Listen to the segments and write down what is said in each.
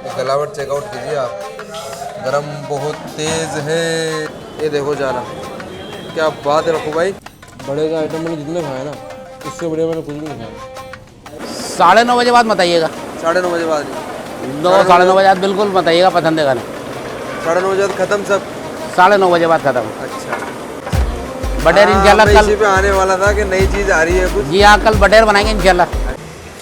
तो गलावट चेकआउट कीजिए आप, गरम बहुत तेज़ है। ये देखो जाना, क्या बात है पप्पू भाई। बड़े का आइटम मैंने जितने खाए ना, इससे बढ़िया मैंने कुछ भी नहीं खाया। 9:30 बजे बाद मत आइएगा। 9:30 बजे बाद? 9-9:30 बजे बाद बिल्कुल मत आइएगा, पसंद है खाने। 9:30 बजे बाद खत्म सब? 9:30 बजे बाद खत्म। अच्छा, बटेर इंशाल्लाह मैं कल। इसी पे आने वाला था कि नई चीज़ आ रही है कुछ। जी हाँ, कल बटेर बनाएंगे इंशाल्लाह।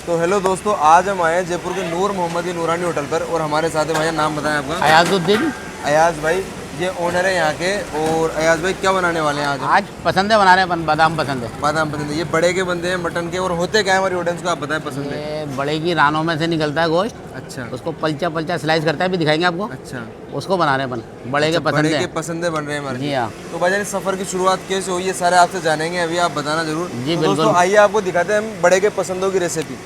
तो हेलो दोस्तों, आज हम आए हैं जयपुर के नूर मोहम्मदी नूरानी होटल पर, और हमारे साथ है भाई, नाम बताएं आपका? अयाजुद्दीन। अयाज भाई, ये ओनर है यहाँ के। और अयाज भाई क्या बनाने वाले हैं आज? आज पसंद है बना रहे हैं, बादाम पसंद है। बादाम पसंद है। ये बड़े के बंदे हैं मटन के, और होते क्या है हमारी ऑडियंस को आप बताएं पसंद है? ये बड़े की रानों में से निकलता है गोश्त, अच्छा उसको पलचा पलचा स्लाइस करता है, भी दिखाएंगे आपको। अच्छा, उसको बना रहे हैं बड़े के पसंद बड़े के है। पसंदे बन रहे हैं हमारे। जी हाँ। तो भाईजान इस सफ़र की शुरुआत कैसे हुई, ये सारे आपसे जानेंगे अभी, आप बताना जरूर। जी तो बिल्कुल। दोस्तों आइए आपको दिखाते हैं हम बड़े के पसंदों की रेसिपी।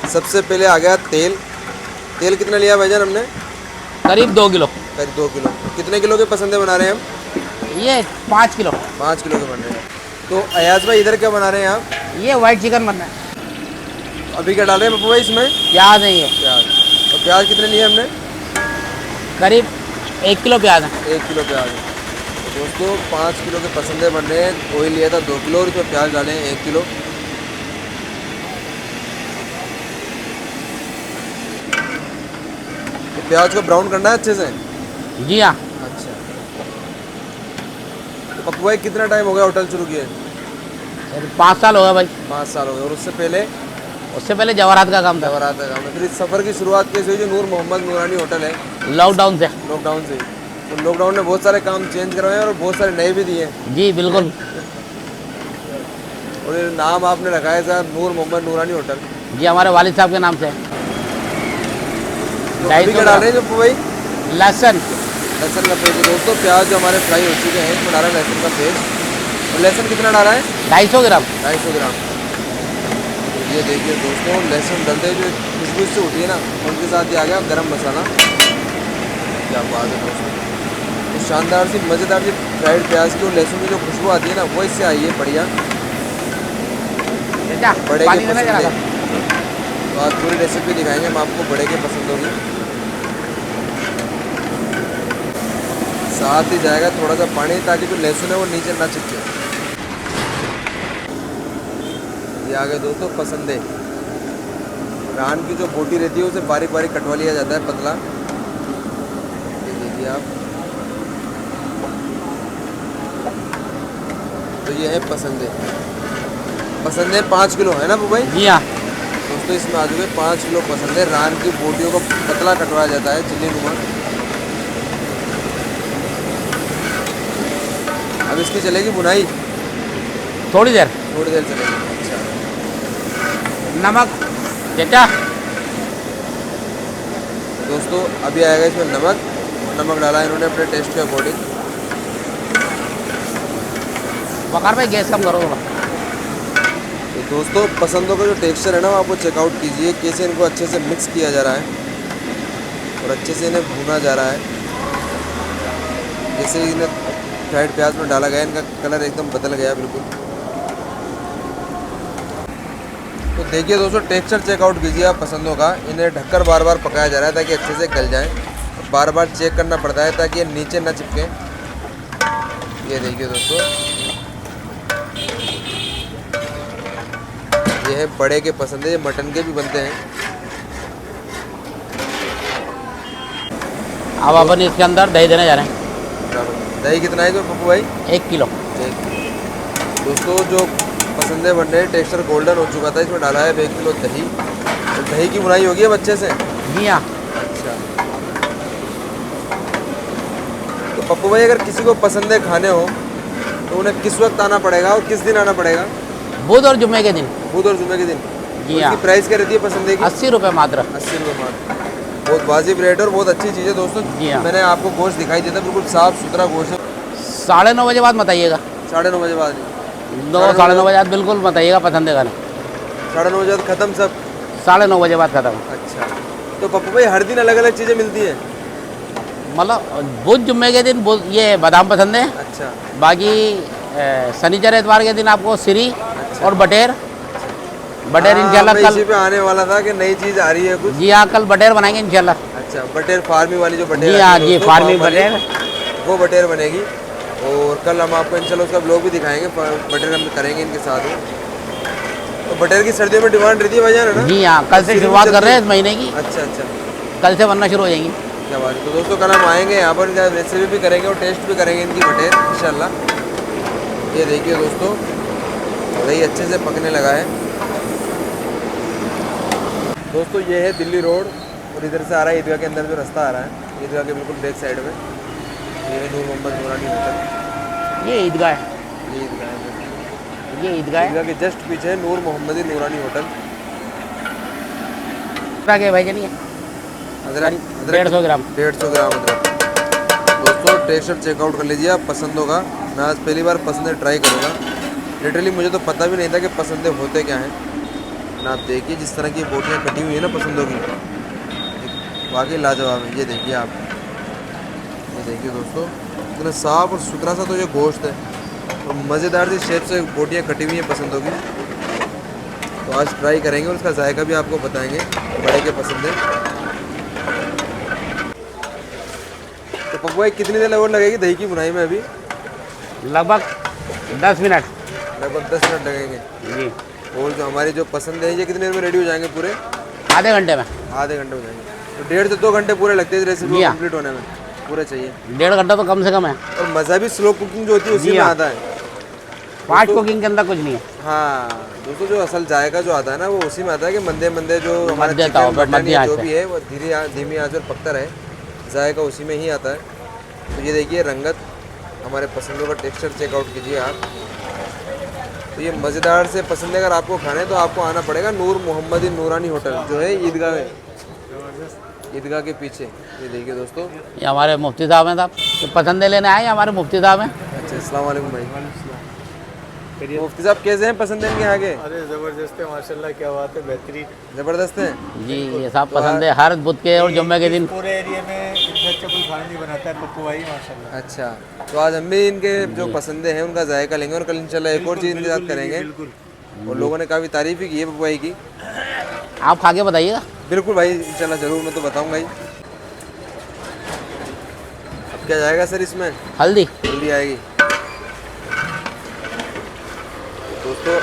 सबसे पहले आ गया तेल। तेल कितना लिया भाईजान हमने? करीब 2 किलो। करीब 2 किलो। कितने किलो के पसंदे बना रहे हैं हम? ये 5 किलो। 5 किलो के बन रहे हैं। तो अयाज भाई इधर क्या बना रहे हैं आप? ये वाइट चिकन बनना है। अभी क्या डाल रहे हैं पप्पू भाई इसमें? प्याज है ये। प्याज। और प्याज कितने लिए हमने? करीब 1 किलो प्याज है। 1 किलो प्याज। तो दोस्तों 5 किलो के पसंदे बन रहे हैं। ऑयल लिया था 2 किलो, और इसमें प्याज डाले हैं 1 किलो। तो प्याज को ब्राउन करना है अच्छे से? जी हाँ। अच्छा। तो पप्पू भाई कितना टाइम हो गया होटल शुरू किए? 5 साल हो गया भाई। 5 साल हो गए। और उससे पहले जवाहरात का काम था। जवाहरात का काम है। फिर इस सफ़र की शुरुआत कैसे हुई जो नूर मोहम्मद नूरानी होटल है? लॉकडाउन से। लॉकडाउन से। तो लॉकडाउन ने बहुत सारे काम चेंज करवाए हैं और बहुत सारे नए भी दिए हैं। जी बिल्कुल। और ये नाम आपने रखा है सर, नूर मोहम्मद नूरानी होटल। जी हमारे वालिद साहब के नाम से। तो अभी क्या डाल रहे हैं जो भाई? लहसुन। लहसुन का पेस्ट। दोस्तों प्याज जो हमारे फ्राई हो चुके हैं, इसमें डाला है लहसुन का पेस्ट। और लहसुन कितना डाला है? 250 ग्राम। 250 ग्राम। ये देखिए दोस्तों, लहसुन डलते जो खुशबू से उठी है ना, उनके साथ ये आ गया गरम मसाला। क्या बात है दोस्तों, तो शानदार सी मज़ेदार सी फ्राइड प्याज की और लहसुन की जो खुशबू आती है ना, वो इससे आई है बढ़िया। बड़े के पसंद है। तो आज पूरी रेसिपी दिखाएंगे हम आपको बड़े के पसंद होगी। साथ ही जाएगा थोड़ा सा पानी, ताकि जो लहसुन है वो नीचे ना चिपके। ये आ गए दोस्तों पसंदे। रान की जो बोटी रहती है उसे बारीक बारीक कटवा लिया जाता है, पतला। ये देखिए आप। तो ये है पसंदे। पसंदे 5 किलो है ना भाई? जी हाँ। दोस्तों इसमें आ चुके 5 किलो पसंदे। रान की बोटियों को पतला कटवाया जाता है, चिल्ली नुमा। अब इसकी चलेगी बुनाई थोड़ी देर चलेगी। अच्छा। नमक चचा। दोस्तों अभी आएगा इसमें नमक। नमक डाला इन्होंने अपने टेस्ट के अकॉर्डिंग। वकार भाई गैस कम करो थोड़ा। तो दोस्तों पसंदों का जो टेक्सचर है ना, वो आपको चेकआउट कीजिए कैसे इनको अच्छे से मिक्स किया जा रहा है और अच्छे से इन्हें भूना जा रहा है। जैसे इन्हें फ्राइड प्याज में डाला गया, इनका कलर एकदम बदल गया बिल्कुल। तो देखिए दोस्तों, टेक्सचर चेकआउट कीजिए आप पसंदों का। इन्हें ढककर बार बार पकाया जा रहा है ताकि अच्छे से गल जाए। बार बार चेक करना पड़ता है ताकि ये नीचे ना चिपके। ये देखिए दोस्तों, ये है बड़े के पसंदे। ये मटन के भी बनते हैं। अब अपन इसके अंदर दही देने जा रहे हैं। दही कितना है पप्पू भाई? 1 किलो। दोस्तों जो पसंदे बन रहे हैं, टेक्सचर गोल्डन हो चुका था, इसमें डाला है 1 किलो दही। तो दही की बुनाई होगी अब अच्छे से? जी हाँ। अच्छा। तो पप्पू भाई अगर किसी को पसंदे खाने हो तो उन्हें किस वक्त आना पड़ेगा और किस दिन आना पड़ेगा? बुध और जुम्मे के दिन। बुध और जुम्मे के दिन। जी हाँ। इसकी प्राइस क्या रहती है पसंदे की? 80 रुपये मात्र। 80 रुपये मात्र। बहुत वाजिब रेट और बहुत अच्छी चीज़ है दोस्तों। जी हाँ। मैंने आपको गोश्त दिखाई दिया था, बिल्कुल साफ़ सुथरा गोश्त है। 9:30 बजे बाद मत आइएगा। 9:30 बजे बाद? 9-9:30 बजे बाद बिल्कुल मत आइएगा, पसंद है खाने। 9:30 बजे बाद खत्म सब? 9:30 बजे बाद खत्म। अच्छा। तो पप्पू भाई हर दिन अलग अलग चीज़ें मिलती हैं? मतलब बुध जुम्मे के दिन ये बादाम पसंद है। अच्छा। बाकी शनिचर एतवार के दिन आपको सिरी और बटेर इंशाल्लाह मैं कल। इसी पे आने वाला था कि नई चीज़ आ रही है कुछ। जी हाँ, कल बटेर बनाएंगे इंशाल्लाह। अच्छा, बटेर फार्मी वाली जो बटेर जी आती है हाँ जी, दोस्तों, फार्मी फार्म वाली, बटेर। वो बटेर बनेगी। और कल हम आपको इंशाल्लाह उसका ब्लॉग भी दिखाएंगे, बटेर हम करेंगे इनके साथ ही। तो बटेर की सर्दियों में डिमांड रहती है भाईजान, है ना? जी हाँ, कल से सीरी भी शुरुआत कर चलती रहे हैं है? इस महीने की, अच्छा अच्छा, कल से बनना शुरू हो जाएंगी। क्या बात है। तो दोस्तों कल हम आएंगे यहाँ पर, इनका रेसिपी भी करेंगे और टेस्ट भी करेंगे इनकी बटेर इंशाल्लाह। ये देखिए दोस्तों, दही अच्छे से पकने लगा है दोस्तों। ये है दिल्ली रोड और इधर से आ रहा है ईदगाह के अंदर जो रास्ता आ रहा है, ईदगाह के बिल्कुल बैक साइड में ये है नूर मोहम्मद नूरानी होटल। ये ईदगाह है, ये ईदगाह है, ये ईदगाह है। ईदगाह के जस्ट पीछे है नूर मोहम्मदी नूरानी होटल। के भाई चलिए, अदरक 150 ग्राम। 150 ग्राम अदरक। दोस्तों टेस्टर चेकआउट कर लीजिए आप, पसंद होगा। मैं आज पहली बार पसंद ट्राई करूँगा। लिटरली मुझे तो पता भी नहीं था कि पसंदे होते क्या हैं ना। आप देखिए जिस तरह की बोटियाँ कटी हुई है ना पसंदों की, वाकई लाजवाब है। ये देखिए आप, ये देखिए दोस्तों, इतना साफ और सुथरा सा तो ये गोश्त है और मज़ेदार सी शेप से बोटियाँ कटी हुई हैं पसंदों की। तो आज ट्राई करेंगे और उसका जायका भी आपको बताएंगे, बड़े के पसंद है। तो पप्पू भाई कितनी देर और लगेगी दही की बुनाई में? अभी लगभग 10 मिनट। लगभग 10 मिनट लगेंगे जी, और जो हमारी जो पसंद है ये कितनी देर में रेडी हो जाएंगे? पूरे आधे घंटे में। आधे घंटे हो जाएंगे। तो 1.5 से 2 घंटे पूरे लगते हैं इस रेसिपी जी को हाँ। कंप्लीट होने में, पूरे चाहिए। 1.5 घंटा तो कम से कम है। और मज़ा भी स्लो कुकिंग जो होती है उसी जी में हाँ। आता है। फास्ट कुकिंग के अंदर कुछ नहीं है। हाँ दोस्तों, जो असल जायका जो आता है ना वो उसी में आता है कि मंदे मंदे जो हमारा मध्य चिकन ताव पर, मटन मध्य या आंच जो पे। भी है वो धीमी आंच पर पकता रहे, जायका उसी में ही आता है। तो ये देखिए रंगत, हमारे पसंदों का टेक्सचर चेकआउट कीजिए आप। तो ये मज़ेदार से पसंद अगर आपको खाने तो आपको आना पड़ेगा नूर मोहम्मदी नूरानी होटल जो है ईदगाह में, ईदगाह के पीछे। ये देखिए दोस्तों, ये हमारे मुफ्ती साहब हैं साहब, तो पसंदे लेने आए हमारे मुफ्ती साहब हैं। अच्छा अस्सलाम वालेकुम भाई। मुफ्ती साहब कैसे हैं? पसंद है इनके यहाँ के? अरे ज़बरदस्त है माशाल्लाह, क्या बात है, बेहतरीन। ज़बरदस्त हैं। जी, ये साहब पसंद है हर बुध के और जुम्मे के दिन। पूरे एरिया में इनसे अच्छा कोई खाना नहीं बनाता है पप्पू भाई माशाल्लाह। अच्छा, तो आज हम भी इनके जो पसंदे हैं उनका जायका लेंगे और कल इंशाल्लाह एक और चीज़ इनके साथ करेंगे। और लोगों ने काफ़ी तारीफ़ भी की है पप्पू भाई की। आप खा के बताइएगा। बिल्कुल भाई, इंशाल्लाह ज़रूर, मैं तो बताऊँगा ही। अब क्या जाएगा सर इसमें? हल्दी। जल्दी आएगी दोस्तों।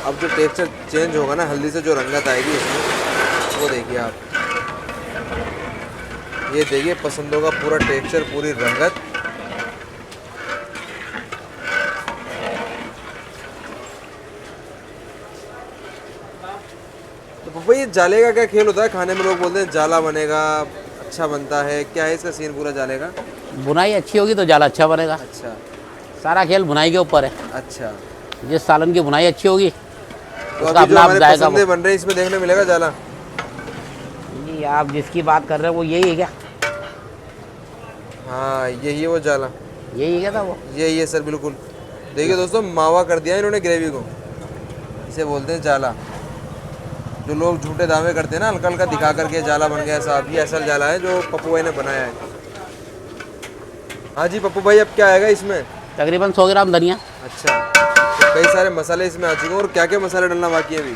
अब जो टेक्सचर चेंज होगा ना हल्दी से, जो रंगत आएगी इसमें, वो देखिए आप। ये देखिए पसंदों का पूरा टेक्सचर, पूरी रंगत। तो पापा ये जाले का क्या खेल होता है? खाने में लोग बोलते हैं जाला बनेगा, अच्छा बनता है, क्या है इसका सीन पूरा जाले का? बुनाई अच्छी होगी तो जाला अच्छा बनेगा। अच्छा सारा खेल बुनाई के ऊपर है। अच्छा, जिस सालन की बुनाई अच्छी होगी तो उसका अभी जो अपना आप हमारे जाएगा। पसंदे बन रहे हैं इसमें देखने मिलेगा जाला? जी, आप जिसकी बात कर रहे हैं वो यही है क्या? हाँ यही है वो जाला, यही है क्या था वो? यही है सर बिल्कुल। देखिए दोस्तों, मावा कर दिया इन्होंने ग्रेवी को, इसे बोलते हैं जाला। जो लोग झूठे दावे करते हैं ना हल्का हल्का दिखा करके जाला बन गया साहब, ये असल जाला है जो पप्पू भाई ने बनाया है। हाँ जी पप्पू भाई, अब क्या आएगा इसमें? तकरीबन 100 ग्राम धनिया। अच्छा, तो कई सारे मसाले इसमें आ चुके हैं और क्या क्या मसाले डालना बाकी है अभी?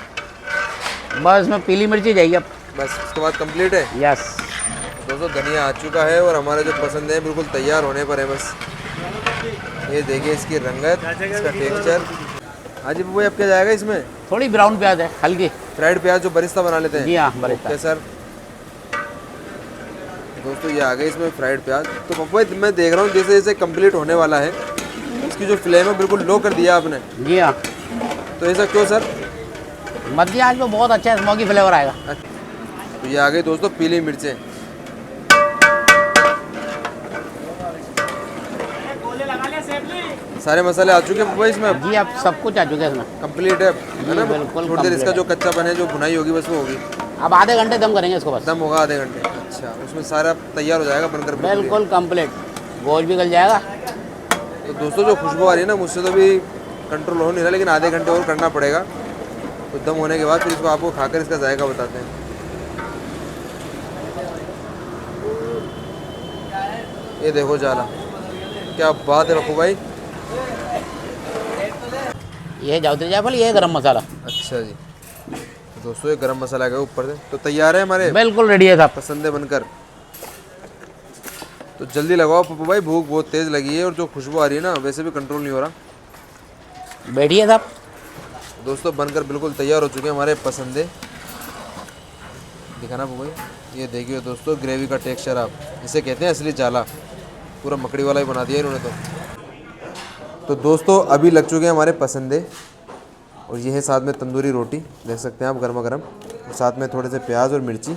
बस इसमें पीली मिर्ची जाएगी अब। बस उसके बाद कंप्लीट है। यस, दोस्तों धनिया आ चुका है और हमारे जो पसंद है बिल्कुल तैयार होने पर है बस। ये देखिए इसकी रंगत, इसका टेक्सचर। हाँ जी पप्पू भाई, अब क्या जाएगा इसमें? थोड़ी ब्राउन प्याज है हल्की। फ्राइड प्याज जो बरिस्ता बना लेते हैं? जी हाँ, बरिस्ता। Okay sir. दोस्तों ये आ गई इसमें फ्राइड प्याज। तो पप्पू भाई मैं देख रहा हूँ जैसे जैसे कंप्लीट होने वाला है, इसकी जो फ्लेम है बिल्कुल लो कर दिया आपने। जी हाँ, तो ऐसा क्यों सर? मध्य आंच में बहुत अच्छा स्मोकी फ्लेवर आएगा। तो ये आ गई दोस्तों पीली मिर्चें। सारे मसाले आ चुके हैं पप्पू भाई इसमें? अब जी, अब सब कुछ आ चुका है इसमें। कंप्लीट है ना? बिल्कुल थोड़ी देर इसका complete जो कच्चा बने जो भुनाई होगी बस वो होगी। अब आधे घंटे दम करेंगे इसको बस। दम होगा आधे घंटे। अच्छा, उसमें सारा तैयार हो जाएगा बनकर बिल्कुल कंप्लीट, गोश्त भी गल जाएगा। तो दोस्तों जो खुशबू आ रही है ना, मुझसे तो भी कंट्रोल हो नहीं रहा, लेकिन आधे घंटे और करना पड़ेगा। तो दम होने के बाद फिर इसको आपको खाकर इसका जायका बताते हैं। ये देखो जाला, क्या बात है पप्पू भाई। ये जावित्री जायफल, ये है गरम मसाला। अच्छा जी, दोस्तों ये गरम मसाला गया ऊपर से, तो तैयार है हमारे बिल्कुल रेडी है साहब। पसंदे बनकर। तो जल्दी लगाओ पप्पू भाई, भूख बहुत तेज़ लगी है और जो खुशबू आ रही है ना वैसे भी कंट्रोल नहीं हो रहा। बैठिए साहब। दोस्तों बनकर बिल्कुल तैयार हो चुके हैं हमारे पसंदे। दिखाना पप्पू भाई, ये देखिए दोस्तों ग्रेवी का टेक्सचर, आप इसे कहते हैं असली चाला, पूरा मकड़ी वाला ही बना दिया इन्होंने तो दोस्तों अभी लग चुके हैं हमारे पसंदे, और ये है साथ में तंदूरी रोटी, देख सकते हैं आप गर्मा गर्म, और साथ में थोड़े से प्याज और मिर्ची,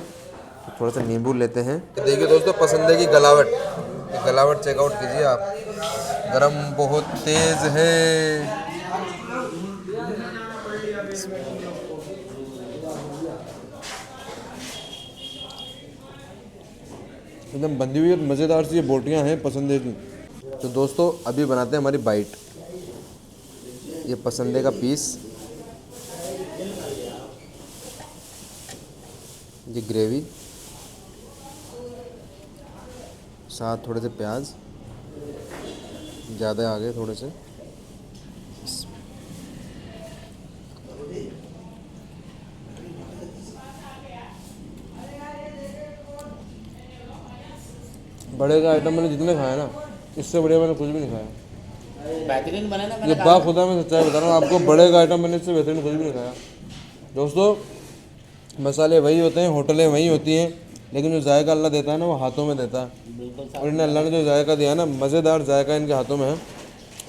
थोड़ा सा नींबू लेते हैं। देखिए दोस्तों पसंदे की गलावट, ये गलावट चेकआउट कीजिए आप, गरम बहुत तेज़ है। एकदम बंधी हुई और मज़ेदार सी ये बोटियाँ हैं पसंदे की। तो दोस्तों अभी बनाते हैं हमारी बाइट। ये पसंदे का पीस, ये ग्रेवी, साथ थोड़े से प्याज, ज़्यादा आ गए थोड़े से, बड़े का आइटम मैंने जितने खाया ना, इससे बढ़िया मैंने कुछ भी नहीं खाया। बेहतरीन बने ना, ये बाखुदा मैं सच्चाई बता रहा हूँ आपको, बड़े का आइटम मैंने इससे बेहतरीन कुछ भी नहीं खाया। दोस्तों मसाले वही होते हैं, होटलें वही होती हैं, लेकिन जो जायका अल्लाह देता है ना वो हाथों में देता है। और इन्हें अल्लाह ने जो जायका दिया ना, मज़ेदार जायका इनके हाथों में है,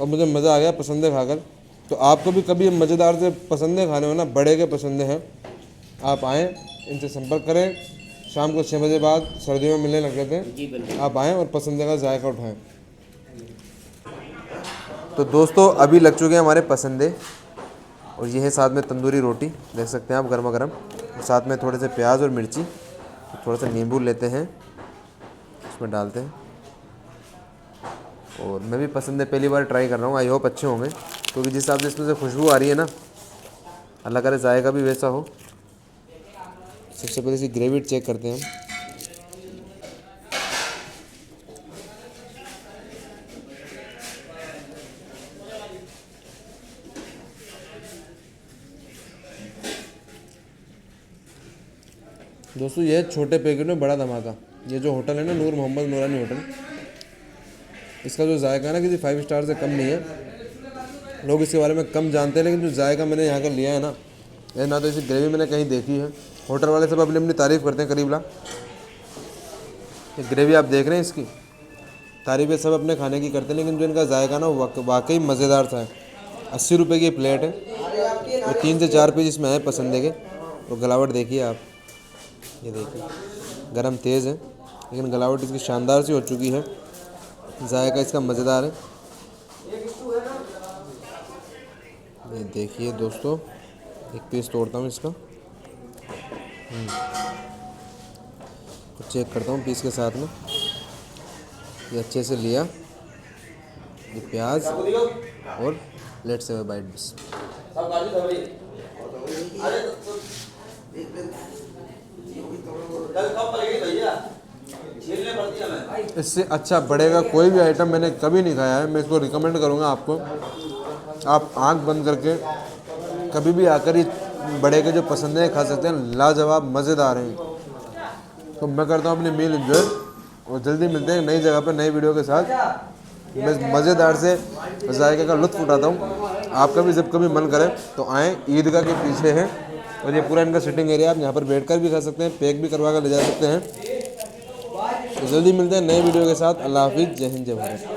और मुझे मज़ा आ गया पसंदे खाकर। तो आपको भी कभी मज़ेदार से पसंदे खाने हो ना, बड़े के पसंदे हैं, आप आएँ, इनसे संपर्क करें। शाम को 6 बजे बाद सर्दियों में मिलने लग गए थे, आप आएँ और पसंदे का जायका उठाएँ। तो दोस्तों अभी लग चुके हैं हमारे पसंदे, और ये है साथ में तंदूरी रोटी, देख सकते हैं आप गर्मा गर्म, और साथ में थोड़े से प्याज और मिर्ची, थोड़ा सा नींबू लेते हैं, इसमें डालते हैं। और मैं भी पसंदे पहली बार ट्राई कर रहा हूँ, आई होप अच्छे होंगे, क्योंकि जिस हिसाब से इसमें से खुशबू आ रही है ना, अल्लाह करे जायका भी वैसा हो। सबसे पहले इसी ग्रेवी चेक करते हैं हम। दोस्तों ये छोटे पैकेट में बड़ा धमाका, ये जो होटल है ना नूर मोहम्मद नूरानी होटल, इसका जो जायका ना किसी 5 स्टार से कम नहीं है। लोग इसके बारे में कम जानते हैं, लेकिन जो जायका मैंने यहाँ का लिया है ना, ये ना तो इसी ग्रेवी मैंने कहीं देखी है। होटल वाले सब अपनी अपनी तारीफ़ करते हैं करीबला, ये ग्रेवी आप देख रहे हैं इसकी तारीफ़ें सब अपने खाने की करते हैं, लेकिन जो इनका जायका ना वाकई मज़ेदार था। 80 रुपये की प्लेट है, और 3 से 4 पीस इसमें है पसंदे के। और गलावट देखिए आप, ये देखिए गरम तेज़ है, लेकिन गलावट इसकी शानदार सी हो चुकी है, जायका इसका मज़ेदार है। ये देखिए दोस्तों, एक पीस तोड़ता हूँ इसका, तो चेक करता हूँ पीस के साथ में। ये अच्छे से लिया, ये प्याज, और लेट्स से बाइट बस। इससे अच्छा बड़े का कोई भी आइटम मैंने कभी नहीं खाया है, मैं इसको रिकमेंड करूँगा आपको। आप आंख बंद करके कभी भी आकर ही बड़े के जो पसंद है खा सकते हैं, लाजवाब मज़ेदार हैं। तो मैं करता हूँ अपनी मील एंजॉय, और जल्दी मिलते हैं नई जगह पर नई वीडियो के साथ। मैं मज़ेदार से जायके का लुत्फ़ उठाता हूँ। आपका भी जब कभी मन करे तो आएँ, ईदगाह के पीछे है, और ये पूरा इनका सिटिंग एरिया, आप यहाँ पर बैठकर भी खा सकते हैं, पैक भी करवा कर ले जा सकते हैं। तो जल्दी मिलते हैं नए वीडियो के साथ। अल्लाह हाफिज़, जय हिंद, जय भारत।